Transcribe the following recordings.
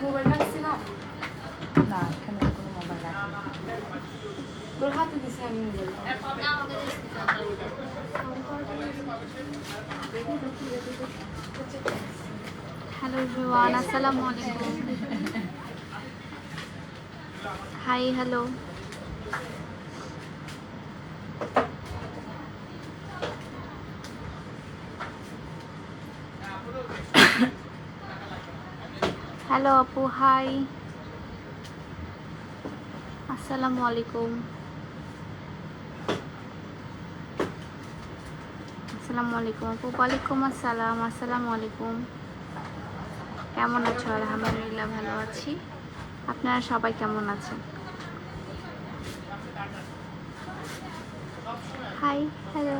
Mobile রাখছি না, না এখানে কোনো মোবাইল রাখি তোর হাতে দিছি আমি মোবাইল। হ্যালো এভরিওয়ান, আসসালামু আলাইকুম। Hi hello. হ্যালো আপু, হাই, আসসালামু আলাইকুম। আসসালামু আলাইকুম আপু। ওয়ালাইকুম আসসালাম। আসসালামু আলাইকুম। কেমন আছো? আলহামদুলিল্লাহ ভালো আছি। আপনারা সবাই কেমন আছেন? Hi hello.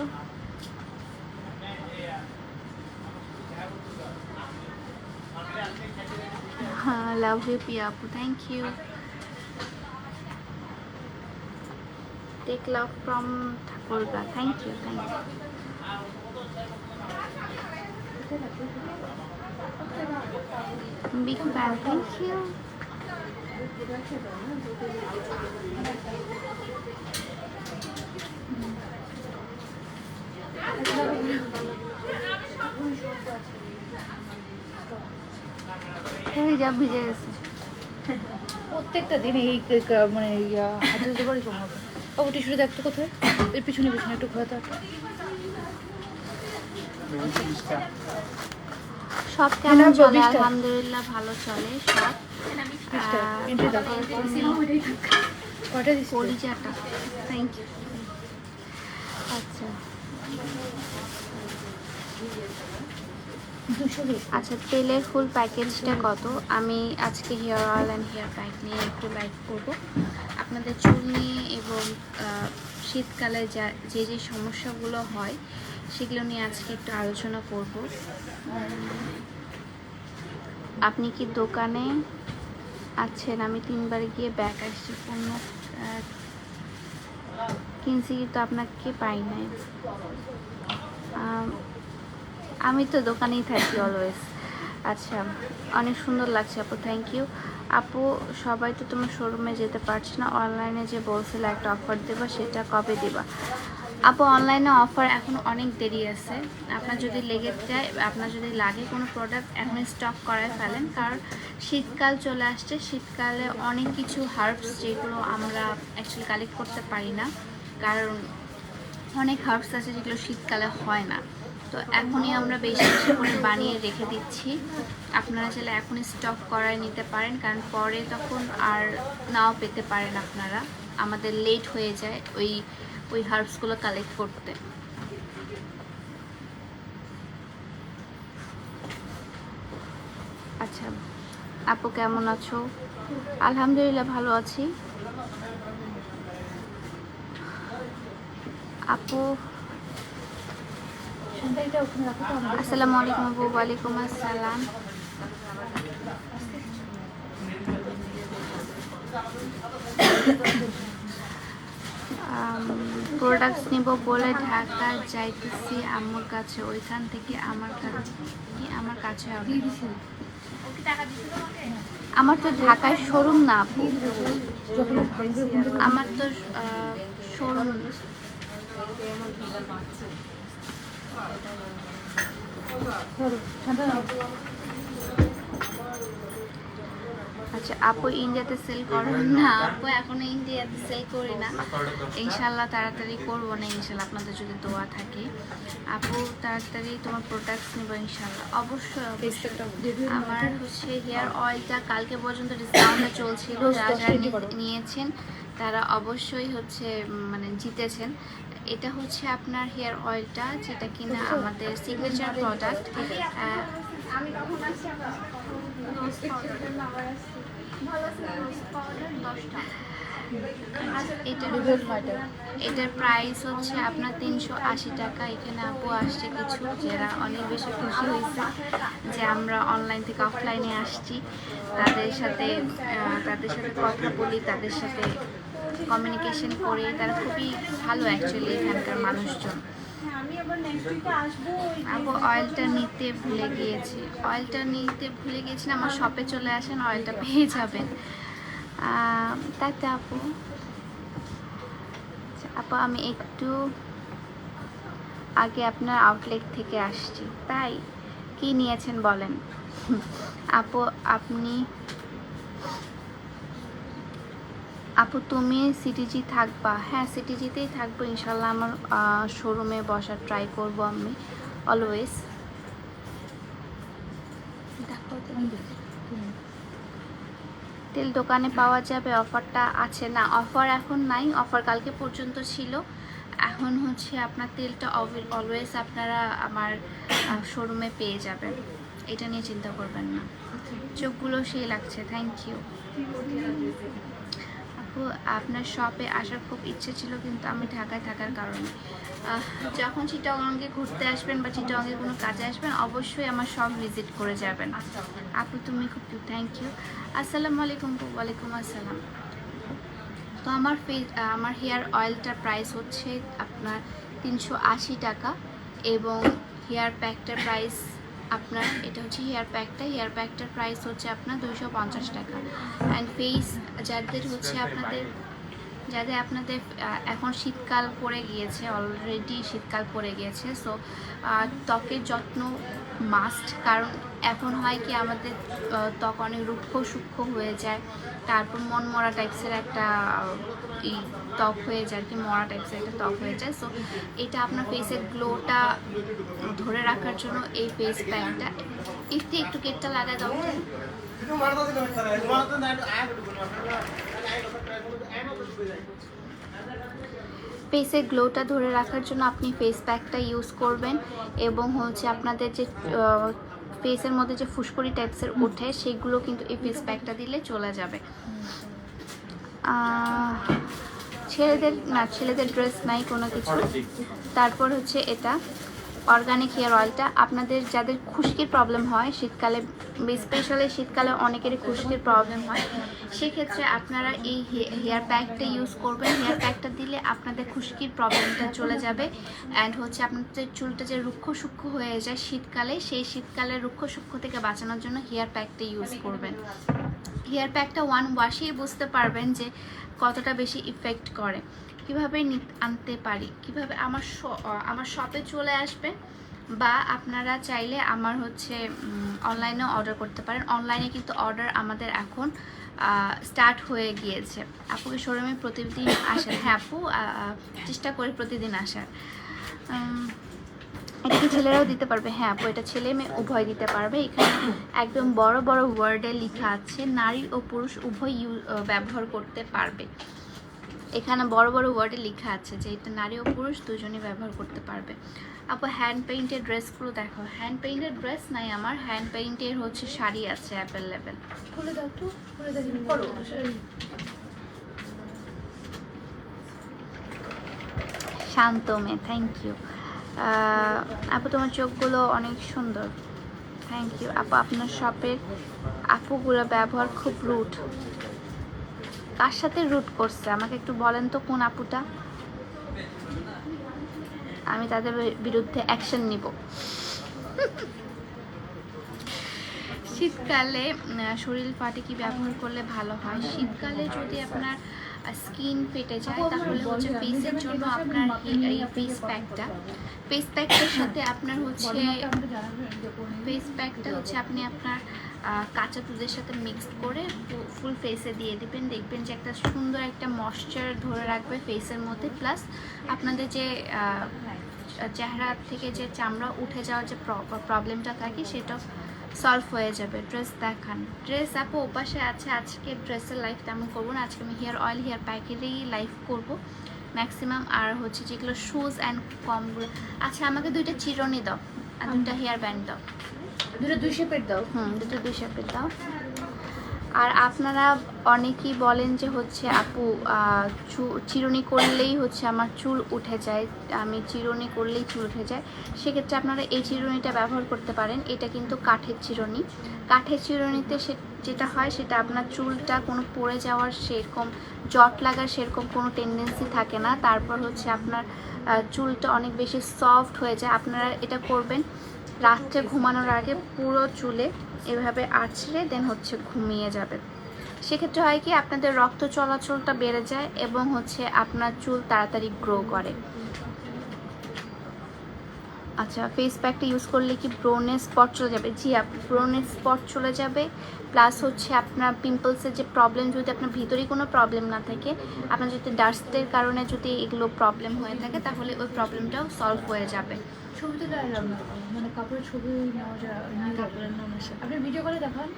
হ্যাঁ, লাভ ইউ পিয়া আপু, thank you. Take love from Thakurgaon, thank you thank you. Big fan, thank you. হিজাব ভিজে গেছে। প্রত্যেকটা দিন এই মানে হাতে দিতে পারি কমাবো। বাবু টিস্যুটা দেখতো কোথায়? এর পিছনে পিছনে একটু ঘোরাতে একটা। সব কেমন চলে? আলহামদুলিল্লাহ ভালো চলে সব। কটা দিচ্ছি? পরিচাটা, থ্যাংক ইউ। আচ্ছা আচ্ছা, তেলের ফুল প্যাকেজটা কত? আমি আজকে hair oil and hair pack নিয়ে একটু লাইভ করব, আপনাদের চুল নিয়ে এবং শীতকালে যে যে সমস্যাগুলো হয় সেগুলো নিয়ে আজকে একটু আলোচনা করব। আপনি কি দোকানে আছেন? আমি 3 বার গিয়ে ব্যাগ আসছি, পণ্য কিনছি কিন্তু আপনাকে পাই নাই। আমি তো দোকানেই থাকি অলওয়েজ। আচ্ছা, অনেক সুন্দর লাগছে আপু, থ্যাংক ইউ। আপু সবাই তো তোমার শোরুমে যেতে পারছে না, অনলাইনে যে বলছিল একটা অফার দেবা, সেটা কবে দেবা? আপু অনলাইনে অফার এখন অনেক দেরি আছে। আপনার যদি লেগে যায়, আপনার যদি লাগে কোনো প্রোডাক্ট, এখন স্টক করায় ফেলেন, কারণ শীতকাল চলে আসছে। শীতকালে অনেক কিছু হার্বস যেগুলো আমরা অ্যাকচুয়ালি কালেক্ট করতে পারি না, কারণ অনেক হার্বস আছে যেগুলো শীতকালে হয় না। তো এখনই আমরা বেশি বেশি করে বানিয়ে রেখে দিচ্ছি। আপনারা চাইলে এখনই স্টক করায় নিতে পারেন, কারণ পরে তখন আর নাও পেতে পারেন আপনারা। আমাদের লেট হয়ে যায় ওই হার্বসগুলো কালেক্ট করতে। আচ্ছা আপু কেমন আছো? আলহামদুলিল্লাহ ভালো আছি আপু। আসসালামু আলাইকুম আপু। ওয়ালাইকুম আসসালাম। প্রোডাক্টস নিব বলে ঢাকা যাইতেছি আম্মুর কাছে, ওইখান থেকে আমার কাছে হবে। আমার তো ঢাকায় শোরুম না আপু, আমার তো শোরুম। আচ্ছা আপু ইন্ডিয়াতে সেল করেন না? আপু এখনো ইন্ডিয়াতে সেল করি না, ইনশাল্লাহ তাড়াতাড়ি করবো না ইনশাল্লাহ, আপনাদের যদি দোয়া থাকে। আপু তাড়াতাড়ি তোমার প্রোডাক্টস নেবো ইনশাল্লাহ। অবশ্যই অবশ্যই। আমার হচ্ছে হেয়ার অয়েলটা কালকে পর্যন্ত ডিসকাউন্টে চলছিল, যারা নিয়েছেন তারা অবশ্যই হচ্ছে মানে জিতেছেন। এটা হচ্ছে আপনার হেয়ার অয়েলটা, যেটা কিনা আমাদের সিগনেচার প্রোডাক্ট। আমি কখন আসছি? রোজ পাউডার ভালো আছে, রোজ পাউডার 10টা। এটার রিভেল মাইটার। এটার প্রাইস হচ্ছে আপনার 380 টাকা। এখানে আপু আসছে কিছু যারা অনেক বেশি খুশি হয়েছে যে আমরা অনলাইন থেকে অফলাইনে আসছি, তাদের সাথে কথা বলি, তাদের সাথে কমিউনিকেশন করে, তারা খুবই ভালো অ্যাকচুয়ালি এখানকার মানুষজন। আপু অয়েলটা নিতে ভুলে গিয়েছি, না, আমার শপে চলে আসেন, অয়েলটা পেয়ে যাবেন। তাই তো আপু। আপু আমি একটু আগে আপনার আউটলেট থেকে আসছি। তাই কি নিয়েছেন বলেন? আপু তুমি সিটিজি থাকবা? হ্যাঁ, সিটিজিতেই থাকবো ইনশাল্লাহ। আমার শোরুমে বসার ট্রাই করব আমি অলওয়েজ। দেখো তেল দোকানে পাওয়া যাবে? অফারটা আছে না, অফার এখন নাই, অফার কালকে পর্যন্ত ছিল। এখন হচ্ছে আপনার তেলটা অলওয়েজ আপনারা আমার শোরুমে পেয়ে যাবেন, এটা নিয়ে চিন্তা করবেন না। চোখগুলো সেই লাগছে, থ্যাংক ইউ আপু। আপনার শপে আসার খুব ইচ্ছে ছিল, কিন্তু আমি ঢাকায় থাকার কারণে। যখন চিটাগংয়ে ঘুরতে আসবেন বা চিটাগংয়ে কোনো কাজে আসবেন, অবশ্যই আমার শপ ভিজিট করে যাবেন। আপু তুমি খুব থ্যাংক ইউ। আসসালামু আলাইকুম। ওয়ালাইকুম আসসালাম। তো আমার হেয়ার অয়েলটার প্রাইস হচ্ছে আপনার 380 টাকা, এবং হেয়ার প্যাকটার প্রাইস আপনার, এটা হচ্ছে হেয়ার প্যাকটার প্রাইস হচ্ছে আপনার 250 টাকা। অ্যান্ড ফেস যাদের আপনাদের এখন শীতকাল পড়ে গিয়েছে, অলরেডি শীতকাল পড়ে গিয়েছে, সো ত্বকের যত্ন মাস্ট। কারণ এখন হয় কি, আমাদের ত্বক অনেক রুক্ষ সূক্ষ্ম হয়ে যায়, তারপর মন মরা টাইপসের একটা ত্বক হয়ে যায়, কি মরা টাইপসের একটা ত্বক হয়ে যায়। সো এটা আপনার ফেসের গ্লোটা ধরে রাখার জন্য এই ফেস প্যাকটা একটু কেটটা লাগায় দাও। ফেসের গ্লোটা ধরে রাখার জন্য আপনি ফেস প্যাকটা ইউজ করবেন, এবং হচ্ছে আপনাদের যে ফেসের মধ্যে যে ফুসকুড়ি টাইপসের ওঠে, সেগুলো কিন্তু এই ফেস প্যাকটা দিলে চলে যাবে। ছেলেদের ড্রেস নাই কোনো কিছু। তারপর হচ্ছে এটা অর্গানিক হেয়ার অয়েলটা, আপনাদের যাদের খুশকির প্রবলেম হয় শীতকালে, স্পেশালি শীতকালে অনেকেরই খুশকির প্রবলেম হয়, সেক্ষেত্রে আপনারা এই হেয়ার প্যাকটা ইউজ করবেন। হেয়ার প্যাকটা দিলে আপনাদের খুশকির প্রবলেমটা চলে যাবে। অ্যান্ড হচ্ছে আপনাদের চুলটা যে রুক্ষ সূক্ষ্ম হয়ে যায় শীতকালে, সেই শীতকালে রুক্ষ সূক্ষ্ম থেকে বাঁচানোর জন্য হেয়ার প্যাকটা ইউজ করবেন। হেয়ার প্যাকটা ওয়ান ওয়াশেই বুঝতে পারবেন যে কতটা বেশি ইফেক্ট করে। কিভাবে আনতে পারি, কিভাবে আমার শপে চলে আসবে, বা আপনারা চাইলে আমার হচ্ছে অনলাইনেও অর্ডার করতে পারেন। অনলাইনে কিন্তু অর্ডার আমাদের এখন স্টার্ট হয়ে গিয়েছে। আপুকে শোরুমে প্রতিদিন আসার? হ্যাঁ আপু, চেষ্টা করি প্রতিদিন আসার। এটা কি ছেলেরাও দিতে পারবে? হ্যাঁ আপু, এটা ছেলে মেয়ে উভয় দিতে পারবে। এখানে একদম বড় বড় ওয়ার্ডে লেখা আছে নারী ও পুরুষ উভয় ব্যবহার করতে পারবে। এখানে বড় বড় ওয়ার্ডে লেখা আছে যে এটা নারী ও পুরুষ দুজনেই ব্যবহার করতে পারবে। আপু হ্যান্ড পেইন্টের ড্রেসগুলো দেখো। হ্যান্ড পেইন্টের ড্রেস নাই আমার, হ্যান্ড পেইন্টের হচ্ছে শাড়ি আছে অ্যাভেলেবেল। খুলে দাও তো, খুলে দাও। শান্ত মেয়ে, থ্যাংক ইউ আপু। তোমার চোখগুলো অনেক সুন্দর, থ্যাংক ইউ আপু। আপনার শপের আপুগুলো ব্যবহার খুব রুড। কার সাথে রুড করছে আমাকে একটু বলেন তো, কোন আপুটা? আমি তাদের বিরুদ্ধে অ্যাকশন নিব। শীতকালে শরীর ফাটে কি ব্যবহার করলে ভালো হয়? শীতকালে যদি আপনার স্কিন ফেটে যায়, তাহলে হচ্ছে ফেসের জন্য আপনার এই ফেস প্যাকটার সাথে আপনার হচ্ছে ফেস প্যাকটা হচ্ছে আপনি আপনার কাঁচা দুধের সাথে মিক্সড করে ফুল ফেসে দিয়ে দিবেন। দেখবেন যে একটা সুন্দর একটা ময়েশ্চার ধরে রাখবে ফেসের মধ্যে, প্লাস আপনাদের যে চেহারা থেকে যে চামড়া উঠে যাওয়ার যে প্রবলেমটা থাকে সেটা সলভ হয়ে যাবে। ড্রেস দেখান। ড্রেস আপু ওপাশে আছে। আজকে ড্রেসের লাইফ তেমন করবো না, আজকে আমি হেয়ার অয়েল হেয়ার প্যাকেরই লাইফ করবো ম্যাক্সিমাম। আর হচ্ছে যেগুলো শুজ অ্যান্ড কমগুলো। আচ্ছা আমাকে দুইটা চিরুনি দাও আর দুইটা হেয়ার ব্যান্ড দাও। দুটো 2 শেপের দাও। দুটো 2 শেপের দাও। আর আপনারা অনেকেই বলেন যে হচ্ছে আপু চিরুনি করলেই হচ্ছে আমার চুল উঠে যায়, আমি চিরুনি করলেই চুল উঠে যায়। সেক্ষেত্রে আপনারা এই চিরুনিটা ব্যবহার করতে পারেন। এটা কিন্তু কাঠের চিরুনি। কাঠের চিরুনিতে যেটা হয় সেটা আপনার চুলটা কোনো পড়ে যাওয়ার সেরকম জট লাগার সেরকম কোনো টেন্ডেন্সি থাকে না। তারপর হচ্ছে আপনার চুলটা অনেক বেশি সফট হয়ে যায়। আপনারা এটা করবেন রাত্রে ঘুমানোর আগে, পুরো চুলে এভাবে আঁচড়ে দেন হচ্ছে ঘুমিয়ে যাবে। সেক্ষেত্রে হয় কি আপনাদের রক্ত চলাচলটা বেড়ে যায় এবং হচ্ছে আপনার চুল তাড়াতাড়ি গ্রো করে। আচ্ছা, ফেস প্যাকটা ইউজ করলে কি ব্রোনের স্পট চলে যাবে? জি আপু, ব্রোনের স্পট চলে যাবে, প্লাস হচ্ছে আপনার পিম্পলসের যে প্রবলেম, যদি আপনার ভিতরে কোনো প্রবলেম না থাকে, আপনার যদি ডাস্টের কারণে যদি এগুলো প্রবলেম হয়ে থাকে, তাহলে ওই প্রবলেমটাও সলভ হয়ে যাবে। ছবি তুলে আনলাম না, মানে কাপড়ের ছবি নেওয়া যায়, কাপড়ের নাম আসে। আপনি ভিডিও করে দেখান।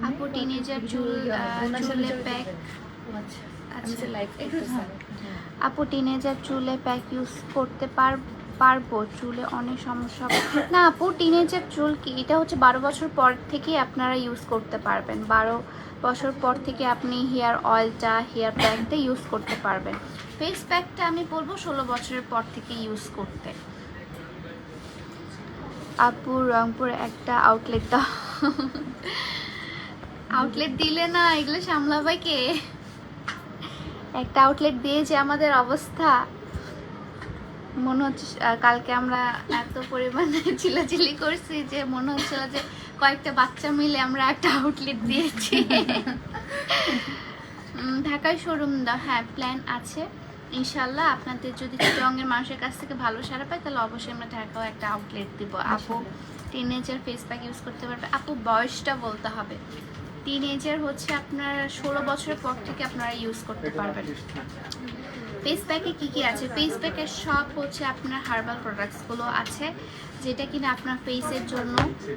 আপু টিনেজার চুলে প্যাক, আচ্ছা লাইভ একটু আপু টিনেজার চুলে প্যাক ইউজ করতে পারবো? চুলে অনেক সমস্যা না আপু, টিনেজার চুল কি এটা হচ্ছে 12 বছর পর থেকে আপনারা ইউজ করতে পারবেন। 12 বছর পর থেকে আপনি হেয়ার অয়েলটা, হেয়ার প্যাকটা ইউজ করতে পারবেন। ফেস প্যাকটা আমি বলবো 16 বছরের পর থেকে ইউজ করতে। আপু রংপুর একটা আউটলেট দাও। আউটলেট দিলে না এগুলো সামলাবে কে? একটা আউটলেট দিয়ে যে আমাদের অবস্থা, মনে হচ্ছে কালকে আমরা এত পরিমাণে চিল্লাচিল্লি করছি যে মনে হচ্ছিল যে কয়েকটা বাচ্চা মিলে আমরা একটা আউটলেট দিয়েছি। ঢাকায় শোরুম দাও, হ্যাঁ প্ল্যান আছে ইনশাল্লাহ। আপনাদের যদি চিটগাংয়ের মানুষের কাছ থেকে ভালো সাড়া পায় তাহলে অবশ্যই আমরা ঢাকাও একটা আউটলেট দিব। আপু টিনেজার ফেস প্যাক ইউজ করতে পারবে? আপু বয়সটা বলতে হবে। টিনেজার হচ্ছে আপনার 16 বছরের পর থেকে আপনারা ইউজ করতে পারবেন। ফেস প্যাকে কী কী আছে? ফেস প্যাকের সব হচ্ছে আপনার হার্বাল প্রোডাক্টসগুলো আছে, যেটা কিনা আপনার ফেসের জন্য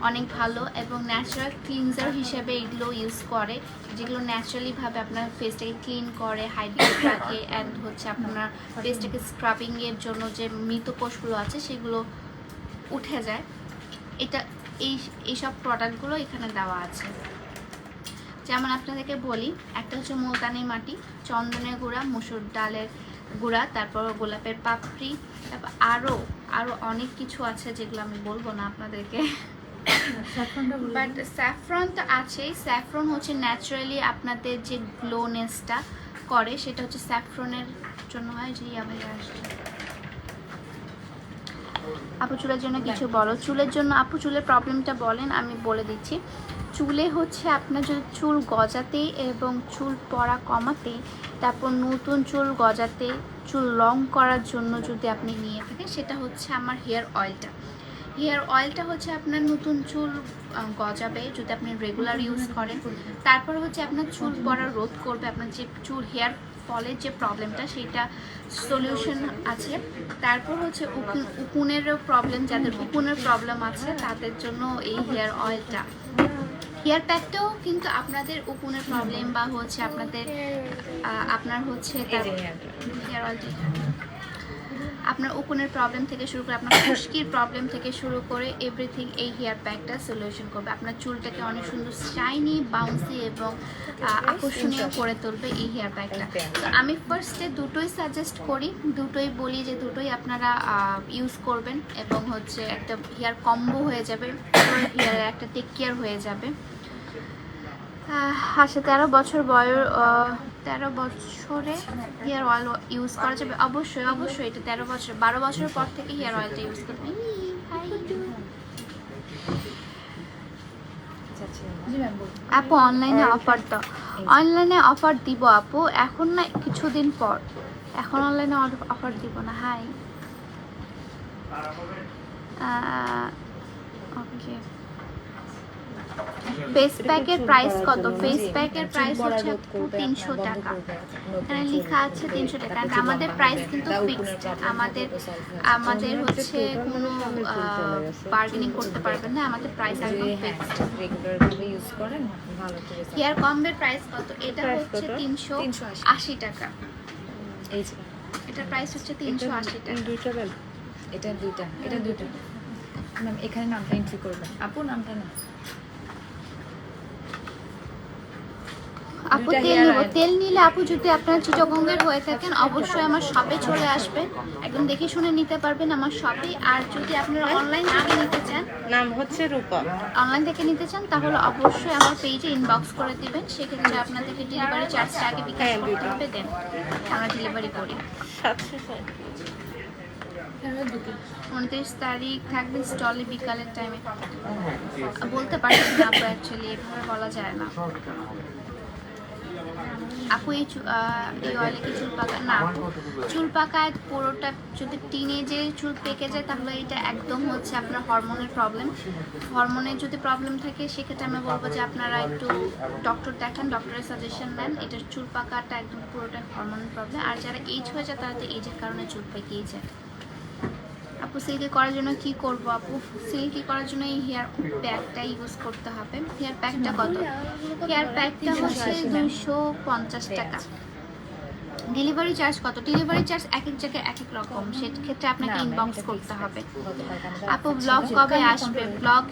অনেক ভালো এবং ন্যাচারাল ক্লিনজার হিসেবে এগুলো ইউজ করে, যেগুলো ন্যাচারালিভাবে আপনার ফেসটাকে ক্লিন করে, হাইড্রেট রাখে, অ্যান্ড হচ্ছে আপনার ফেসটাকে স্ক্রাবিংয়ের জন্য যে মৃত কোষগুলো আছে সেগুলো উঠে যায়। এটা এইসব প্রোডাক্টগুলো এখানে দেওয়া আছে। যেমন আপনাদেরকে বলি, একটা হচ্ছে মুলতানি মাটি, চন্দনের গুঁড়া, মসুর ডালের গুঁড়া, তারপর গোলাপের পাপড়ি, তারপর আরও অনেক কিছু আছে যেগুলো আমি বলবো না আপনাদেরকে। বাট স্যাফরন তো আছেই। স্যাফরন হচ্ছে ন্যাচারালি আপনাদের যে গ্লোনেসটা করে সেটা হচ্ছে স্যাফরনের জন্য হয়। যে আমি আসছি আপু চুলের জন্য কিছু বলো। চুলের জন্য আপু চুলের প্রবলেমটা বলেন, আমি বলে দিচ্ছি। চুলে হচ্ছে আপনার যদি চুল গজাতে এবং চুল পড়া কমাতে, তারপর নতুন চুল গজাতে, চুল লং করার জন্য যদি আপনি নিয়ে থাকেন, সেটা হচ্ছে আমার হেয়ার অয়েলটা। হেয়ার অয়েলটা হচ্ছে আপনার নতুন চুল গজাবে যদি আপনি রেগুলার ইউজ করেন। তারপর হচ্ছে আপনার চুল পড়া রোধ করবে, আপনার যে চুল হেয়ার ফলের যে প্রবলেমটা সেটা সলিউশন আছে। তারপর হচ্ছে উকুনেরও প্রবলেম, যাদের উকুনের প্রবলেম আছে তাদের জন্য এই হেয়ার অয়েলটা। হেয়ার প্যাকটাও কিন্তু আপনাদের উকুনের প্রবলেম বা হচ্ছে আপনার হচ্ছে হেয়ার অয়েলটা আপনার উকুনের প্রবলেম থেকে শুরু করে আপনার খুশকির প্রবলেম থেকে শুরু করে এভরিথিং এই হেয়ার প্যাকটা সলিউশন করবে। আপনার চুলটাকে অনেক সুন্দর শাইনি, বাউন্সি এবং আকর্ষণীয় করে তুলবে এই হেয়ার প্যাকটা। তো আমি ফার্স্টে দুটোই সাজেস্ট করি, দুটোই বলি যে দুটোই আপনারা ইউজ করবেন এবং হচ্ছে একটা হেয়ার কম্বো হয়ে যাবে, হেয়ারের একটা টেক কেয়ার হয়ে যাবে। আচ্ছা 13 বছর বয়স, 13 বছরে হেয়ার অয়েল ইউজ করা যাবে? অবশ্যই এটা 13 বছর, 12 বছরের পর থেকে হেয়ার অয়েলটা ইউজ করবে। আপু অনলাইনে অফার দাও। অনলাইনে অফার দিব আপু, এখন না কিছুদিন পর, এখন অনলাইনে অফার দিব না। হাই ওকে। ফেস প্যাকের প্রাইস কত? ফেস প্যাকের প্রাইস হচ্ছে 300 টাকা, এখানে লেখা আছে 300 টাকা। আর আমাদের প্রাইস কিন্তু ফিক্সড, আমাদের হচ্ছে কোনো বার্গেনিং করতে পারবেন না, আমাদের প্রাইস একদম ফিক্সড। হেয়ার কম্বের প্রাইস কত? এটা হচ্ছে 380 টাকা। এটার প্রাইস হচ্ছে 380 টাকা। এটা দুইটা এখানে নামটা এন্ট্রি করবেন আপু, নামটা না আপু তেল নেবো, তেল নিলে আপু যদি আপনার চিটাগঙ্গের হয়ে থাকেন অবশ্যই আমার শপে চলে আসবেন, একদম দেখে শুনে নিতে পারবেন আমার শপে। আর যদি আপনারা অনলাইন থেকে নিতে চান, নাম হচ্ছে রূপা। অনলাইন থেকে নিতে চান তাহলে অবশ্যই আমার পেজে ইনবক্স করে দিবেন, সেক্ষেত্রে আপনাদেরকে ডেলিভারি চার্জটা আগে বিকাশ করতে হবে, দেন আমরা ডেলিভারি করি। 760। 29 তারিখ থাকবেন স্টলে বিকালের টাইমে, বলতে পারছি না আপু, অ্যাকচুয়ালি এভাবে বলা যায় না। আপু এই অয়েলে কি চুল পাকা? না আপু, চুল পাকায় পুরোটা যদি টিনেজে চুল পেকে যায় তাহলে এটা একদম হচ্ছে আপনার হরমোনের প্রবলেম। হরমোনের যদি প্রবলেম থাকে সেক্ষেত্রে আমি বলবো যে আপনারা একটু ডক্টর দেখান, ডক্টরের সাজেশন নেন। এটা চুল পাকাটা একদম পুরোটা হরমোনের প্রবলেম। আর যারা এজ হয়ে যায় তারা তো এজের কারণে চুল পেকেই যায়। আপু সিল্কি করার জন্য কি করব? আপু সিল্কি করার জন্য এই হেয়ার প্যাকটা ইউজ করতে হবে। হেয়ার প্যাকটা কত? হেয়ার প্যাকটা হচ্ছে 250 টাকা। ডেলিভারি চার্জ কত? ডেলিভারি চার্জ এক এক জায়গায় এক এক রকম, সেক্ষেত্রে আপনাকে ইনবক্স করতে হবে। আপু ব্লগ কবে আসবে? ব্লগ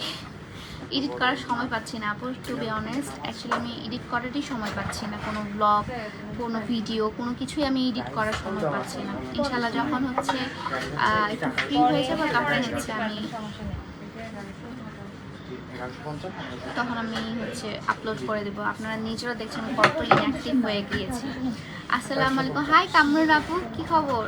এডিট করার সময় পাচ্ছি না আপু, টু বি অনেস্ট। অ্যাকচুয়ালি আমি এডিট করারই সময় পাচ্ছি না, কোনো ব্লগ, কোনো ভিডিও, কোনো কিছুই আমি এডিট করার সময় পাচ্ছি না। ইনশাল্লাহ যখন হচ্ছে একটু ফ্রি হয়ে যাবো তখন হচ্ছে আমি আপলোড করে দেবো। আপনারা নিজেরা দেখছেন কত ইনঅ্যাক্টিভ হয়ে গিয়েছি। আসসালামু আলাইকুম। হাই কামরুন আপু, কি খবর?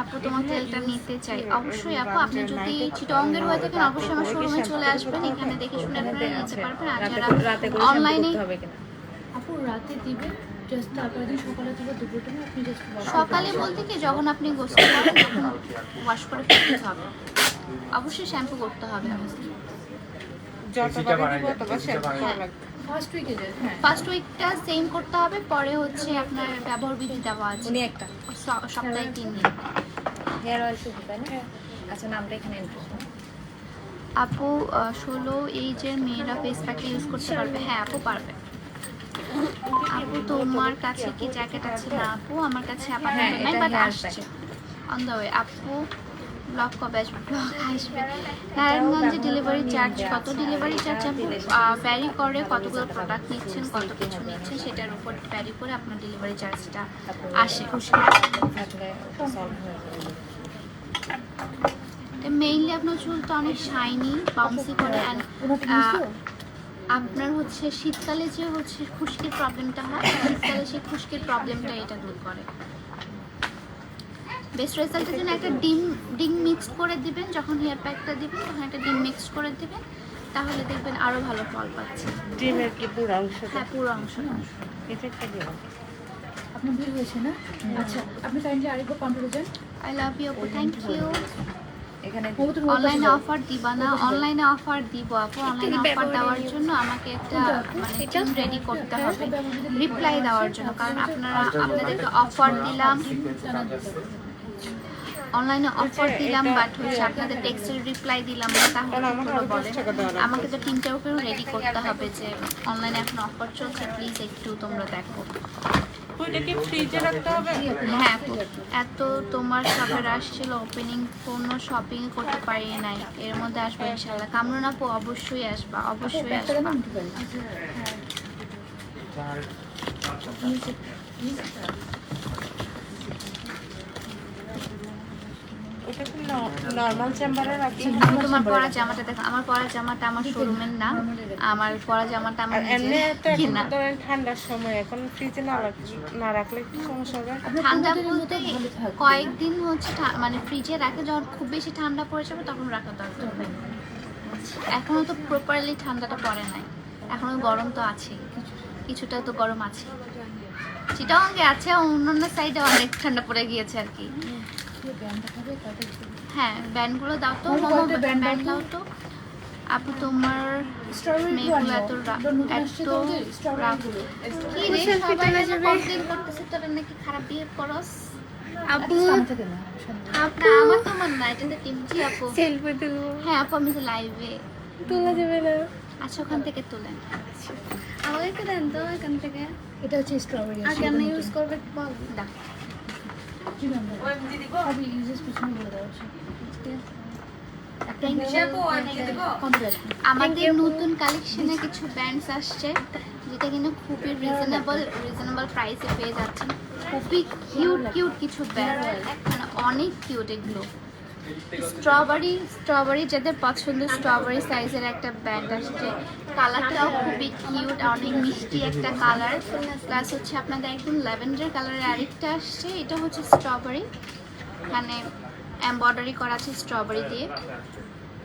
আপু তোমার তেলটা নিতে চাই। অবশ্যই আপু, আপনি যদি চিটাগংয়ের হয়ে থাকেন অবশ্যই আমার শোরুমে চলে আসবেন, এখানে দেখে শুনে আপনারা নিতে পারবেন। আর যারা অনলাইনে আপু রাতে দিবে, জাস্ট তারপরে দিন সকালে থেকে দুপুর টাইমে আপনি জাস্ট সকালে বলতে কি যখন আপনি গোসল করেন তখন ওয়াশ করে ফেলতে হবে, অবশ্যই শ্যাম্পু করতে হবে। যতবারই দিব ততবার শ্যাম্পু করা লাগবে। ফার্স্ট উইকে যায়। হ্যাঁ, ফার্স্ট উইকটা সেম করতে হবে, পরে হচ্ছে আপনার ব্যবহার বিধি দেওয়া আছে উনি একটা সপ্তাহে 3 দিন। হেয়ার অয়েল শুধু, তাই না? আচ্ছা, নামটা এখানে এন্টার করুন। আপু 16 এইজের মেয়েরা ফেস প্যাক ইউজ করতে পারবে? হ্যাঁ আপু পারবে। আপু তোমার কাছে কি জ্যাকেট আছে? না আপু, আমার কাছে আপাতত নাই, বাট আসছে অন দ্য ওয়ে। আপু ব্লগ কবে আসবে? ব্লগ আসবে। নারায়ণগঞ্জে ডেলিভারি চার্জ কত? ডেলিভারি চার্জ আপু ভ্যারি করে, কতগুলো প্রোডাক্ট নিচ্ছেন, কত কিছু নিচ্ছেন সেটার উপর ভ্যারি করে আপনার ডেলিভারি চার্জটা আসে। মেইনলি আপনার চুলটা অনেক শাইনি, বাউন্সি করে। অ্যান্ড আপনার হচ্ছে শীতকালে যে হচ্ছে খুশকির প্রবলেমটা হয়, শীতকালে সেই খুশকির প্রবলেমটা এটা দূর করে। বেস্ট রেজাল্টের জন্য একটা ডিম মিক্স করে দিবেন, যখন হেয়ার প্যাকটা দিবেন তখন একটা ডিম মিক্স করে দিবেন, তাহলে দেখবেন আরও ভালো ফল পাচ্ছে। ডিমের কি পুরো অংশটা? হ্যাঁ পুরো অংশটা। এটা একটা দিব। আপনার বিল হয়েছে না? আচ্ছা, আপনি কাইন্ডলি আরেকবার কন্ট্রোলে যান। আই লাভ ইউ আপু, থ্যাংক ইউ। এখানে অনলাইনে অফার দিবা না? অনলাইনে অফার দিব আপু। অনলাইনে অফার দেওয়ার জন্য আমাকে একটা মানে টিম রেডি করতে হবে রিপ্লাই দেওয়ার জন্য, কারণ আপনাদেরকে অফার দিলাম, অনলাইনে অফার দিলাম, বাট হচ্ছে আপনাদের টেক্সটের রিপ্লাই দিলাম না, তাহলে হলো বলেন। আমাকে তো টিমটাকেও রেডি করতে হবে যে অনলাইনে এখন অফার চলছে, প্লিজ একটু তোমরা দেখো। ওইটা কি ফ্রিজে রাখতে হবে? হ্যাঁ আপু, এত তোমার শপের আসছিল, ওপেনিং কোনো শপিং করতে পারি নাই, এর মধ্যে আসবে ইনশাল্লাহ। কামরুন আপু অবশ্যই আসবা, অবশ্যই আসবা। ওটা কি নরমাল চেম্বারে রাখি? আমি তোমার পরা জামাটা দেখো, আমার পরা জামাটা আমার শোরুমের না, আমার পরা জামাটা আমার এমনি নিজের তো এখন কিনা। ধরেন ঠান্ডার সময়, এখন ফ্রিজে না রাখলে কি সমস্যা হবে? ঠান্ডা বলতে কয়েকদিন হচ্ছে মানে ফ্রিজে রাখে, যখন খুব বেশি ঠান্ডা পড়ে যাবে তখন রাখা দরকার হয়। এখনো তো প্রপারলি ঠান্ডাটা পড়ে নাই, এখনো গরম তো আছে, কিছুটা তো গরম আছে। চিটাগংয়ে আছে, অন্যান্য সাইডে অনেক ঠান্ডা পড়ে গিয়েছে আর কি। হ্যাঁ ব্যান্ডগুলো দাও তো, ব্যান্ড দাও তো আপু। তোমার মেয়েগুলো এত কি রে, সবাই কমপ্লেন করতেছে তোরা নাকি খারাপ বিহেভ করস আপু। আপনার আমার তোমার না, এটা তো টিম। জি আপু সেলফি তুলবো? হ্যাঁ আপু, আমি তো লাইভে তোলা যাবে না। আচ্ছা ওখান থেকে তোলেন, আমাকে দেন তো এখান থেকে। এটা হচ্ছে স্ট্রবেরি। আর কেন ইউজ করবে বল? দাও কি নাম? সবই ইউজেস পিছনে বলে দেওয়া আছে। আমাদের নতুন কালেকশনে কিছু ব্যান্ডস আসছে, যেটা কিন্তু খুবই রিজনেবল প্রাইসে পেয়ে যাচ্ছেন। খুবই কিউট কিছু ব্যাগ, মানে অনেক কিউট এগুলো। স্ট্রবেরি যাদের পছন্দ, স্ট্রবেরি সাইজের একটা ব্যাগ আসছে, কালারটাও খুবই কিউট, অনেক মিষ্টি একটা কালার। প্লাস হচ্ছে আপনাদের একদম ল্যাভেন্ডার কালারের আরেকটা আসছে, এটা হচ্ছে স্ট্রবেরি, এখানে এমব্রয়ডারি করা আছে স্ট্রবেরি দিয়ে।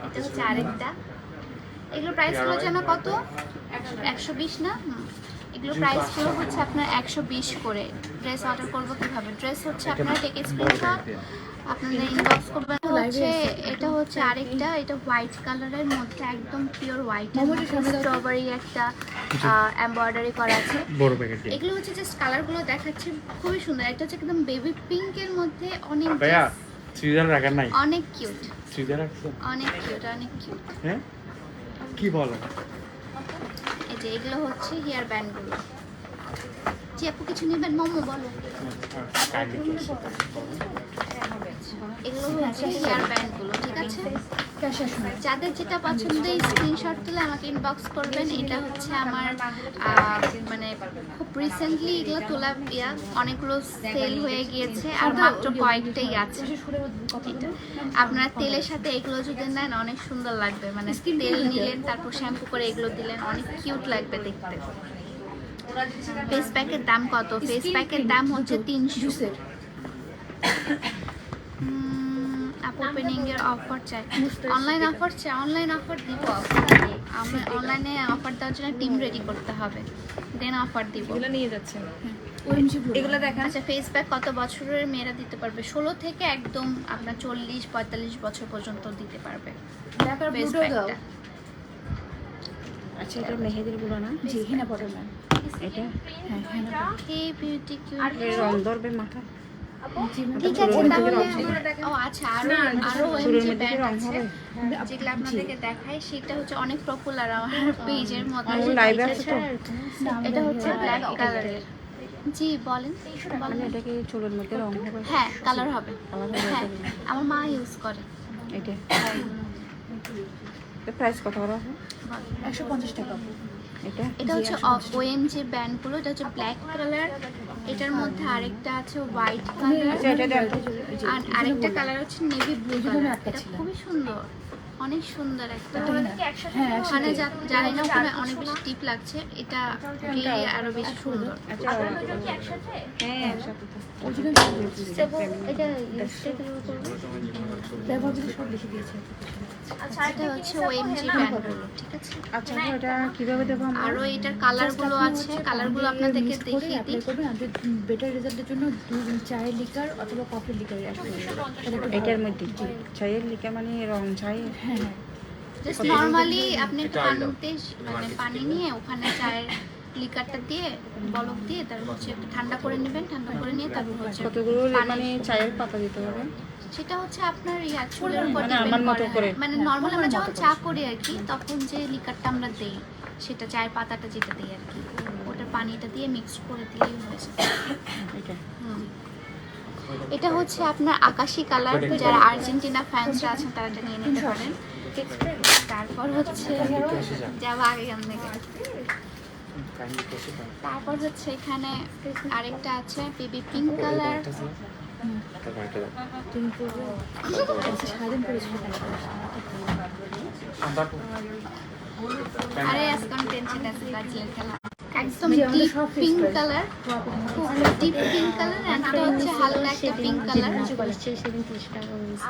এটা হচ্ছে আরেকটা। এগুলো প্রাইসগুলো যেন কত? 120 না? এগুলো প্রাইসগুলো হচ্ছে আপনার 120 করে। ড্রেস অর্ডার করবো কিভাবে? ড্রেস হচ্ছে আপনার টেক স্ক্রিনশট, আপনাদের ইনবক্স করবেন। হচ্ছে এটা হচ্ছে আরেকটা, এটা হোয়াইট কালারের মধ্যে একদম পিওর হোয়াইট, স্ট্রবেরি একটা এমব্রয়ডারি করা আছে। এগুলো হচ্ছে জাস্ট কালারগুলো দেখাচ্ছে, খুবই সুন্দর। একটা হচ্ছে একদম বেবি পিঙ্কের মধ্যে অনেক অনেক কিউট, অনেক কিউট। হ্যাঁ কি বলো? এই যে এগুলো হচ্ছে হেয়ার ব্যান্ডগুলো। যে আপু কিছু নেবেন মোমো বলো। এগুলো হচ্ছে হেয়ার ব্যান্ডগুলো, ঠিক আছে? যাদের যেটা পছন্দ স্ক্রিনশট তুলে আমাকে ইনবক্স করবেন। এটা হচ্ছে আমার মানে খুব রিসেন্টলি এগুলো তোলা, অনেকগুলো সেল হয়ে গিয়েছে আর মাত্র কয়েকটাই আছে। এটা আপনারা তেলের সাথে এগুলো যদি নেন অনেক সুন্দর লাগবে, মানে তেল নিলেন তারপর শ্যাম্পু করে এগুলো দিলেন, অনেক কিউট লাগবে দেখতে। ফেস প্যাকের দাম কত? ফেস প্যাকের দাম হচ্ছে 300। ওপেনিং এর অফার চাই, অনলাইন অফার চাই, অনলাইন অফার দিব। আমি অনলাইনে অফার দেওয়ার জন্য টিম রেডি করতে হবে, দেন অফার দিব। এগুলো নিয়ে যাচ্ছেন এগুলো দেখা। আচ্ছা ফেস প্যাক কত বছরের মেয়েরা দিতে পারবে? 16 থেকে একদম আপনার 40-45 বছর পর্যন্ত দিতে পারবে ফেস প্যাকটা। আচ্ছা এটা মেহেদির গুলো না? জি হেনা পড়ে ম্যাম। এটা হ্যাঁ হেনা হে বিউটি কিউট। রং ধরবে মাথা? ঠিক আছে তাহলে ও আচ্ছা আরো ওএমজি ব্যান্ড আছে যেগুলো আপনাদেরকে দেখাই, সেটা হচ্ছে অনেক পপুলার আমার পেজের মধ্যে। লাইভে আছে তো? এটা হচ্ছে ব্ল্যাক কালারের। জি বলেন। এটা কি চুলের মধ্যে রং হবে? হ্যাঁ কালার হবে। হ্যাঁ আমার মা ইউজ করে এটা। এর প্রাইস কত করা হবে? 150 টাকা। এটা হচ্ছে ওএমজি ব্যান্ডগুলো। এটা হচ্ছে ব্ল্যাক কালার, এটার মধ্যে আরেকটা আছে হোয়াইট কালার, আর আরেকটা কালার হচ্ছে নেভি ব্লু কালার। এটা খুবই সুন্দর, অনেক সুন্দর একটা। ওখানে জানি না ওখানে অনেক বেশি টিপ লাগছে, এটা আরো বেশি সুন্দর। হ্যাঁ এটা হচ্ছে ওএমজি ব্যান্ডগুলো, ঠিক আছে? আচ্ছা এটা কিভাবে দেবো আমরা? আরো এটার কালারগুলো আছে, কালারগুলো আপনাদেরকে দেখিয়ে দিই। বেটার রেজাল্টের জন্য চায়ের লিকার অথবা কফির লিকার এটার মধ্যে চায়ের লিকা মানে রং চায়ের? হ্যাঁ হ্যাঁ জাস্ট নরমালি আপনি একটু পানিতে মানে পানি নিয়ে ওখানে চায়ের লিকারটা দিয়ে বলক দিয়ে তারপর হচ্ছে একটু ঠান্ডা করে নেবেন, ঠান্ডা করে নিয়ে তারপর হচ্ছে কতগুলো মানে চায়ের পাতা দিতে হবে? সেটা হচ্ছে আপনার চুলের উপর মানে আমার মতো করে? মানে নরমাল আমরা যখন চা করি আর কি, তখন যে লিকারটা আমরা দেই সেটা চায়ের পাতাটা যেটা দিই আর কি, ওটার পানিটা দিয়ে মিক্স করে দিলেই হয়েছে। এটা এটা হচ্ছে আপনার আকাশি কালার, যারা আর্জেন্টিনা ফ্যান্সরা আছেন তারা এটা নিয়ে নিতে পারেন। তারপর হচ্ছে যাওয়া আগে থেকে, তারপর হচ্ছে এখানে আরেকটা আছে বেবি পিঙ্ক কালার। আরে আজকে টেনশন আছে ব্রাজিলের খেলা। একদম ডিপ পিঙ্ক কালার, খুব ডিপ পিঙ্ক কালার, এন্ড এটা হচ্ছে হালকা একটা পিঙ্ক কালার,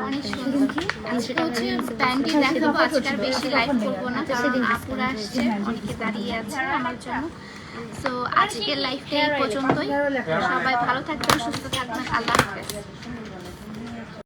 অনেক সুন্দর। আজকে হচ্ছে প্যান্টি দেখাবো, আজকে আর বেশি লাইভ করবো না কারণ আপুরা আসছে, অনেকে দাঁড়িয়ে আছে আমার জন্য। সো আজকের লাইভটা এই পর্যন্তই। সবাই ভালো থাকবেন, সুস্থ থাকবেন, আল্লাহ হাফেজ।